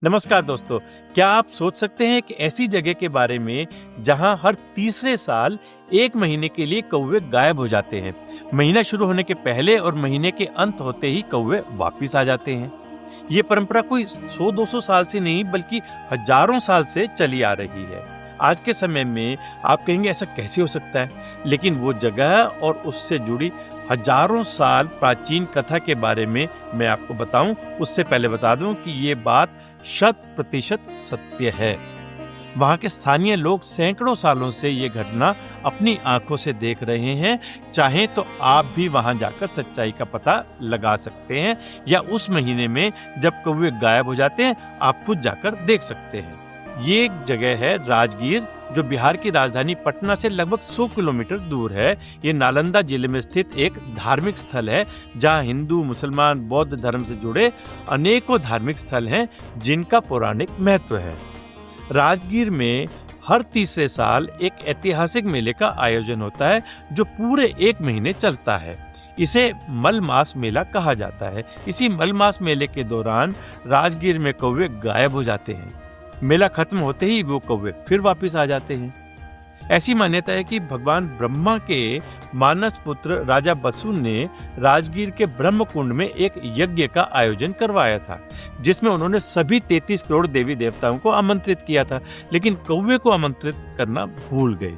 नमस्कार दोस्तों, क्या आप सोच सकते हैं कि ऐसी जगह के बारे में जहां हर तीसरे साल एक महीने के लिए कौवे गायब हो जाते हैं। महीना शुरू होने के पहले और महीने के अंत होते ही कौवे वापिस आ जाते हैं। ये परंपरा कोई 100-200 साल से नहीं बल्कि हजारों साल से चली आ रही है। आज के समय में आप कहेंगे ऐसा कैसे हो सकता है, लेकिन वो जगह और उससे जुड़ी हजारों साल प्राचीन कथा के बारे में मैं आपको बताऊं, उससे पहले बता दूं कि ये बात 100% सत्य है। वहाँ के स्थानीय लोग सैकड़ों सालों से ये घटना अपनी आंखों से देख रहे हैं। चाहे तो आप भी वहाँ जाकर सच्चाई का पता लगा सकते हैं, या उस महीने में जब कौवे गायब हो जाते हैं आप खुद जाकर देख सकते हैं। ये एक जगह है राजगीर, जो बिहार की राजधानी पटना से लगभग 100 किलोमीटर दूर है। ये नालंदा जिले में स्थित एक धार्मिक स्थल है, जहाँ हिंदू, मुसलमान, बौद्ध धर्म से जुड़े अनेकों धार्मिक स्थल हैं जिनका पौराणिक महत्व है। राजगीर में हर तीसरे साल एक ऐतिहासिक मेले का आयोजन होता है, जो पूरे एक महीने चलता है। इसे मलमास मेला कहा जाता है। इसी मलमास मेले के दौरान राजगीर में कौवे गायब हो जाते हैं। मेला खत्म होते ही वो कौवे फिर वापस आ जाते हैं। ऐसी मान्यता है कि भगवान ब्रह्मा के मानस पुत्र राजा बसु ने राजगीर के ब्रह्म कुंड में एक यज्ञ का आयोजन करवाया था, जिसमें उन्होंने सभी 33 करोड़ देवी देवताओं को आमंत्रित किया था, लेकिन कौवे को आमंत्रित करना भूल गए।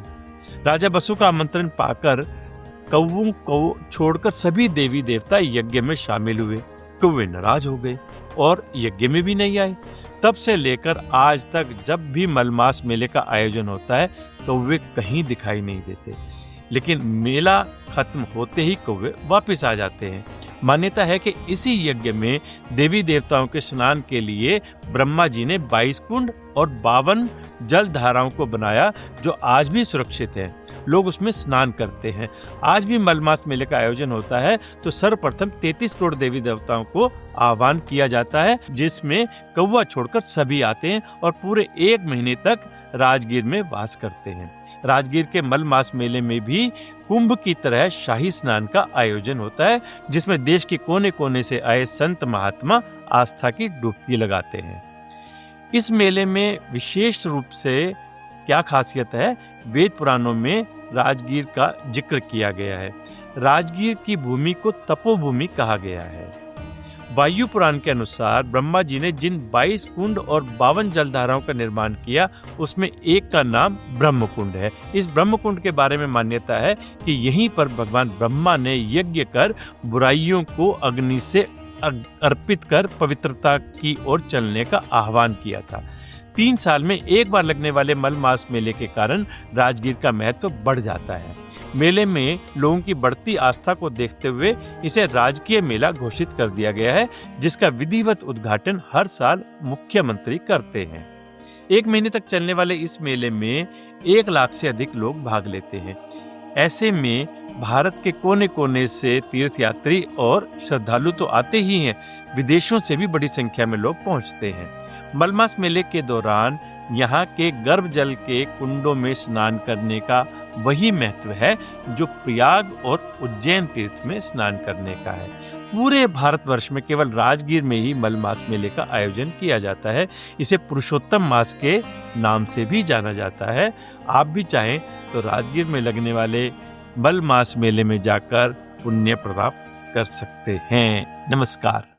राजा बसु का आमंत्रण पाकर कौवों को छोड़कर सभी देवी देवता यज्ञ में शामिल हुए। कौवे नाराज हो गए और यज्ञ में भी नहीं आए। तब से लेकर आज तक जब भी मलमास मेले का आयोजन होता है, कौवे कहीं दिखाई नहीं देते, लेकिन मेला खत्म होते ही कौवे वापस आ जाते हैं। मान्यता है कि इसी यज्ञ में देवी देवताओं के स्नान के लिए ब्रह्मा जी ने 22 कुंड और 52 जल धाराओं को बनाया, जो आज भी सुरक्षित है। लोग उसमें स्नान करते हैं। आज भी मलमास मेले का आयोजन होता है तो सर्वप्रथम 33 करोड़ देवी देवताओं को आह्वान किया जाता है, जिसमें कौवा छोड़कर सभी आते हैं और पूरे एक महीने तक राजगीर में वास करते हैं। राजगीर के मलमास मेले में भी कुंभ की तरह शाही स्नान का आयोजन होता है, जिसमें देश के कोने कोने से आए संत महात्मा आस्था की डुबकी लगाते हैं। इस मेले में विशेष रूप से क्या खासियत है, वेद पुराणों में राजगीर का जिक्र किया गया है। राजगीर की भूमि को तपोभूमि कहा गया है। वायु पुराण के अनुसार ब्रह्मा जी ने जिन 22 कुंड और 52 जलधाराओं का निर्माण किया, उसमें एक का नाम ब्रह्म कुंड है। इस ब्रह्म कुंड के बारे में मान्यता है कि यहीं पर भगवान ब्रह्मा ने यज्ञ कर बुराइयों को अग्नि से अर्पित कर पवित्रता की ओर चलने का आह्वान किया था। 3 साल में एक बार लगने वाले मलमास मेले के कारण राजगीर का महत्व बढ़ जाता है। मेले में लोगों की बढ़ती आस्था को देखते हुए इसे राजकीय मेला घोषित कर दिया गया है, जिसका विधिवत उद्घाटन हर साल मुख्यमंत्री करते हैं। एक महीने तक चलने वाले इस मेले में 1 लाख से अधिक लोग भाग लेते हैं। ऐसे में भारत के कोने कोने से तीर्थयात्री और श्रद्धालु तो आते ही हैं, विदेशों से भी बड़ी संख्या में लोग पहुंचते हैं। मलमास मेले के दौरान यहाँ के गर्भ जल के कुंडों में स्नान करने का वही महत्व है जो प्रयाग और उज्जैन तीर्थ में स्नान करने का है। पूरे भारतवर्ष में केवल राजगीर में ही मलमास मेले का आयोजन किया जाता है। इसे पुरुषोत्तम मास के नाम से भी जाना जाता है। आप भी चाहें तो राजगीर में लगने वाले मलमास मेले में जाकर पुण्य प्राप्त कर सकते हैं। नमस्कार।